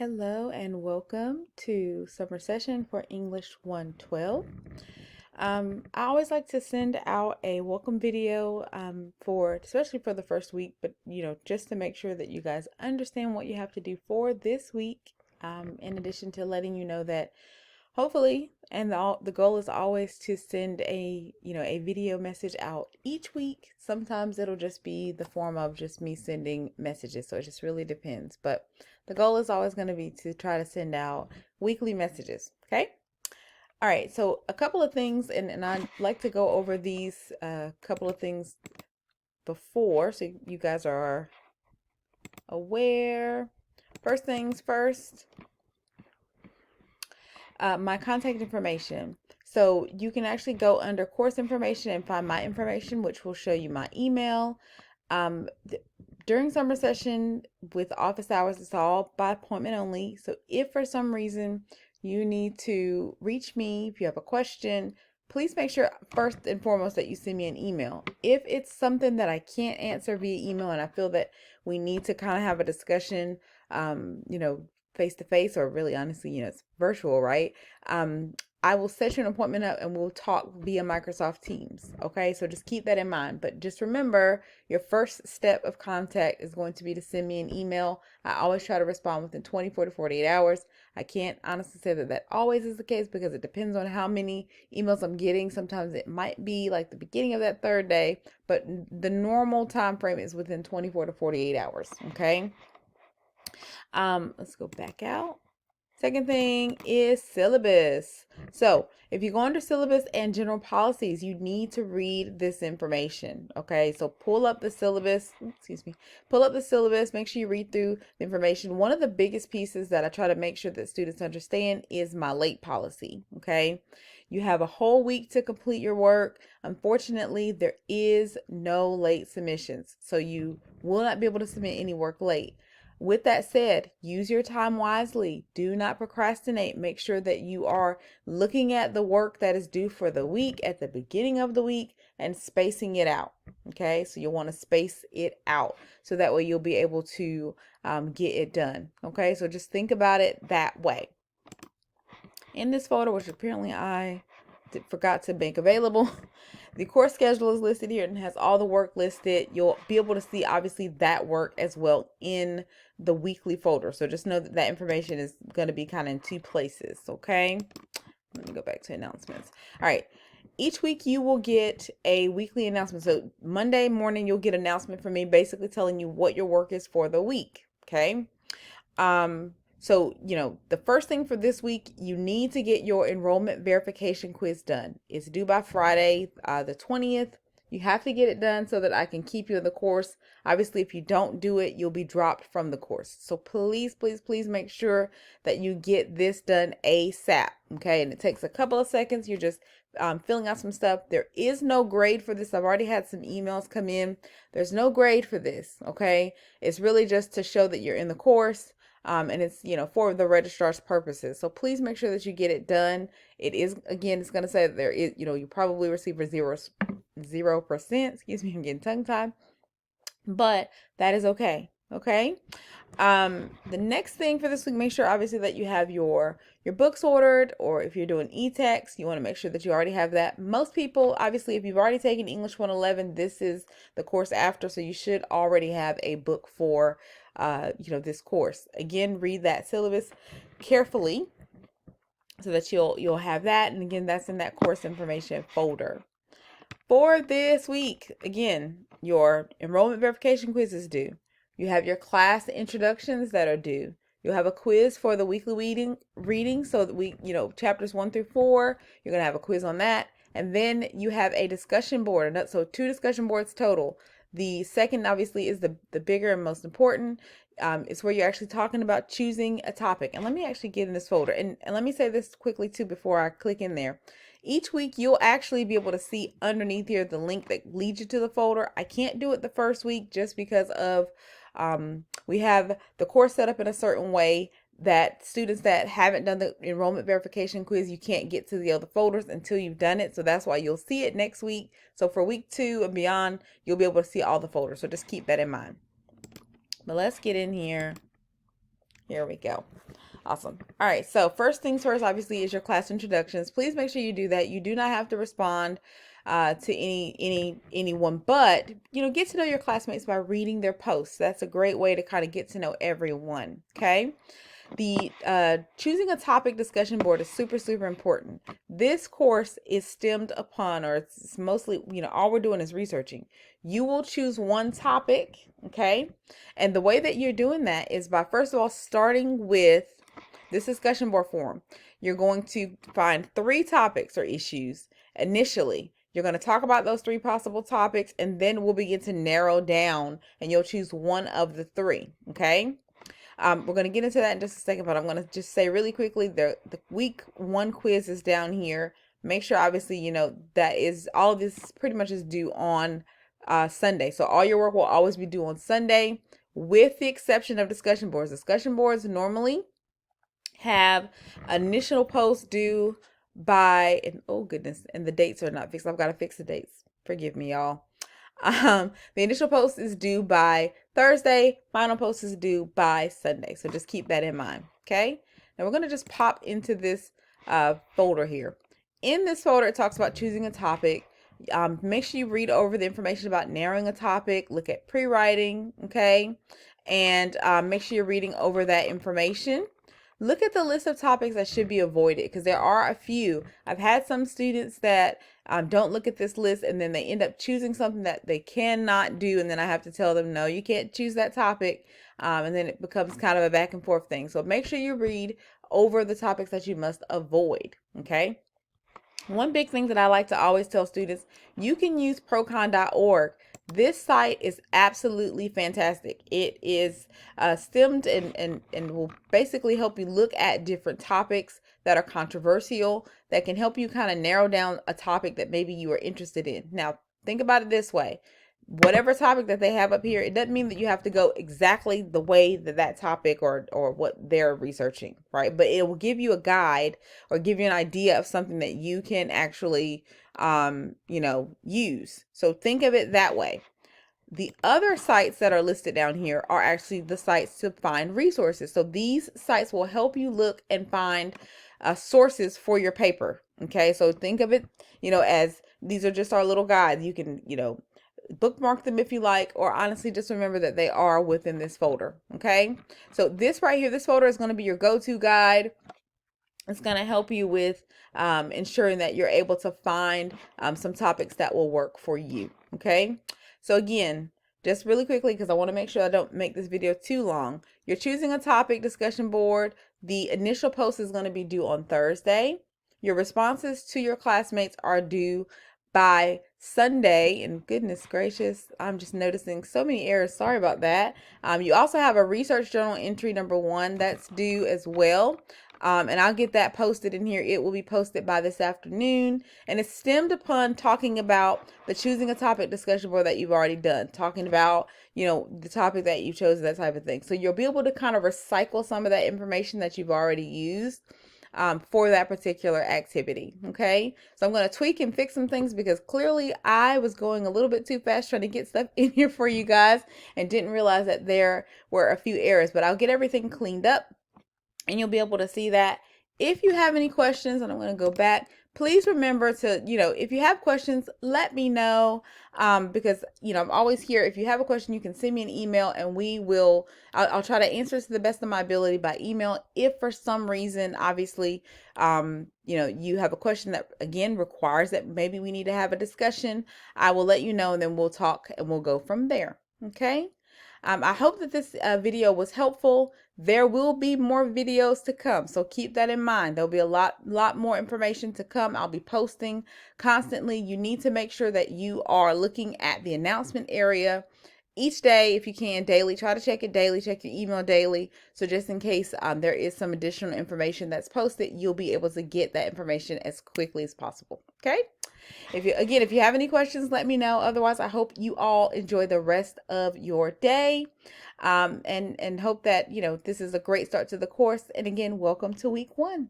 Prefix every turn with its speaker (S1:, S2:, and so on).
S1: Hello and welcome to summer session for English 112. I always like to send out a welcome video especially for the first week, but just to make sure that you guys understand what you have to do for this week. In addition to letting you know that hopefully, and the goal is always to send a video message out each week. Sometimes it'll just be the form of just me sending messages, so it just really depends. But the goal is always going to be to try to send out weekly messages. Okay. All right. So a couple of things, and I'd like to go over these couple of things before, so you guys are aware. First things first. My contact information. So you can actually go under course information and find my information, which will show you my email. During summer session with office hours, it's all by appointment only. So if for some reason you need to reach me, if you have a question, please make sure first and foremost that you send me an email. If it's something that I can't answer via email and I feel that we need to kind of have a discussion, face to face, or really honestly, it's virtual, right? I will set you an appointment up and we'll talk via Microsoft Teams. Okay, so just keep that in mind. But just remember, your first step of contact is going to be to send me an email. I always try to respond within 24 to 48 hours. I can't honestly say that that always is the case because it depends on how many emails I'm getting. Sometimes it might be like the beginning of that third day, but the normal time frame is within 24 to 48 hours. Okay. Let's go back out. Second thing is syllabus. So if you go under syllabus and general policies, you need to read this information. Okay, so pull up the syllabus, pull up the syllabus, make sure you read through the information. One of the biggest pieces that I try to make sure that students understand is my late policy. Okay, you have a whole week to complete your work. Unfortunately, there is no late submissions, so you will not be able to submit any work late. With that said, use your time wisely. Do not procrastinate. Make sure that you are looking at the work that is due for the week at the beginning of the week and spacing it out. Okay, so you'll want to space it out so that way you'll be able to get it done. Okay, so just think about it that way. In this folder, which apparently I forgot to make available, the course schedule is listed here and has all the work listed. You'll be able to see obviously that work as well in the weekly folder. So just know that that information is going to be kind of in two places. Okay. Let me go back to announcements. All right. Each week you will get a weekly announcement. So Monday morning, you'll get an announcement from me basically telling you what your work is for the week. Okay. So, the first thing for this week, you need to get your enrollment verification quiz done. It's due by Friday, the 20th. You have to get it done so that I can keep you in the course. Obviously, if you don't do it, you'll be dropped from the course. So please, please, please make sure that you get this done ASAP. Okay, and it takes a couple of seconds. You're just filling out some stuff. There is no grade for this. I've already had some emails come in. There's no grade for this. Okay, it's really just to show that you're in the course. And it's, for the registrar's purposes. So please make sure that you get it done. It is, again, it's going to say that there is, you probably receive a 0%. Excuse me, I'm getting tongue tied. But that is okay. Okay. The next thing for this week, make sure obviously that you have your books ordered, or if you're doing e-text, you want to make sure that you already have that. Most people, obviously, if you've already taken English 111, this is the course after, so you should already have a book for this course. Again, read that syllabus carefully so that you'll have that. And again, that's in that course information folder. For this week, again, your enrollment verification quiz is due. You have your class introductions that are due. You'll have a quiz for the weekly reading. So that chapters 1 through 4, you're going to have a quiz on that. And then you have a discussion board. So 2 discussion boards total. The second, obviously, is the bigger and most important. It's where you're actually talking about choosing a topic. And let me actually get in this folder. And let me say this quickly, too, before I click in there. Each week, you'll actually be able to see underneath here the link that leads you to the folder. I can't do it the first week just because of we have the course set up in a certain way that students that haven't done the enrollment verification quiz, you can't get to the other folders until you've done it. So that's why you'll see it next week. So for week 2 and beyond, you'll be able to see all the folders. So just keep that in mind. But let's get in here. Here we go. Awesome. All right. So first things first, obviously, is your class introductions. Please make sure you do that. You do not have to respond to anyone, but get to know your classmates by reading their posts. That's a great way to kind of get to know everyone. Okay. The choosing a topic discussion board is super, super important. This course is stemmed upon, or it's mostly, all we're doing is researching. You will choose one topic, okay? And the way that you're doing that is by, first of all, starting with this discussion board form. You're going to find 3 topics or issues initially. You're going to talk about those 3 possible topics, and then we'll begin to narrow down, and you'll choose one of the 3, okay? We're going to get into that in just a second, but I'm going to just say really quickly, the week 1 quiz is down here. Make sure, obviously, that is all of this pretty much is due on Sunday. So all your work will always be due on Sunday, with the exception of discussion boards. Discussion boards normally have initial posts due by, and oh goodness, and the dates are not fixed. I've got to fix the dates. Forgive me, y'all. The initial post is due by Thursday. Final post is due by Sunday. So just keep that in mind. Okay. Now we're going to just pop into this folder here. In this folder, it talks about choosing a topic. Make sure you read over the information about narrowing a topic. Look at pre-writing. Okay. And make sure you're reading over that information. Look at the list of topics that should be avoided, because there are a few. I've had some students that don't look at this list, and then they end up choosing something that they cannot do, and then I have to tell them, no, you can't choose that topic, and then it becomes kind of a back and forth thing. So make sure you read over the topics that you must avoid, okay? One big thing that I like to always tell students, you can use procon.org. This site is absolutely fantastic. It is stemmed and will basically help you look at different topics that are controversial, that can help you kind of narrow down a topic that maybe you are interested in. Now, think about it this way. Whatever topic that they have up here, it doesn't mean that you have to go exactly the way that topic or what they're researching, right? But it will give you a guide or give you an idea of something that you can actually, use. So think of it that way. The other sites that are listed down here are actually the sites to find resources. So these sites will help you look and find sources for your paper. Okay, so think of it, as these are just our little guides. You can, bookmark them if you like, or honestly just remember that they are within this folder. Okay, so this right here, this folder is going to be your go-to guide. It's going to help you with ensuring that you're able to find some topics that will work for you. Okay, so again, just really quickly, because I want to make sure I don't make this video too long. You're choosing a topic discussion board. The initial post is going to be due on Thursday. Your responses to your classmates are due by Sunday, and goodness gracious, I'm just noticing so many errors. Sorry about that. You also have a research journal entry number 1 that's due as well. And I'll get that posted in here. It will be posted by this afternoon, and it's stemmed upon talking about the choosing a topic discussion board that you've already done, talking about, the topic that you chose, that type of thing. So you'll be able to kind of recycle some of that information that you've already used for that particular activity. Okay, so I'm going to tweak and fix some things, because clearly I was going a little bit too fast trying to get stuff in here for you guys and didn't realize that there were a few errors, but I'll get everything cleaned up and you'll be able to see that. If you have any questions, and I'm going to go back, please remember to, if you have questions, let me know, because, I'm always here. If you have a question, you can send me an email, and I'll try to answer to the best of my ability by email. If for some reason, obviously, you have a question that, again, requires that maybe we need to have a discussion, I will let you know, and then we'll talk and we'll go from there. Okay. I hope that this video was helpful. There will be more videos to come, so keep that in mind. There'll be a lot more information to come. I'll be posting constantly. You need to make sure that you are looking at the announcement area each day, if you can, daily. Try to check it daily, check your email daily. So just in case there is some additional information that's posted, you'll be able to get that information as quickly as possible. Okay. If you have any questions, let me know. Otherwise, I hope you all enjoy the rest of your day, and hope that, this is a great start to the course. And again, welcome to week 1.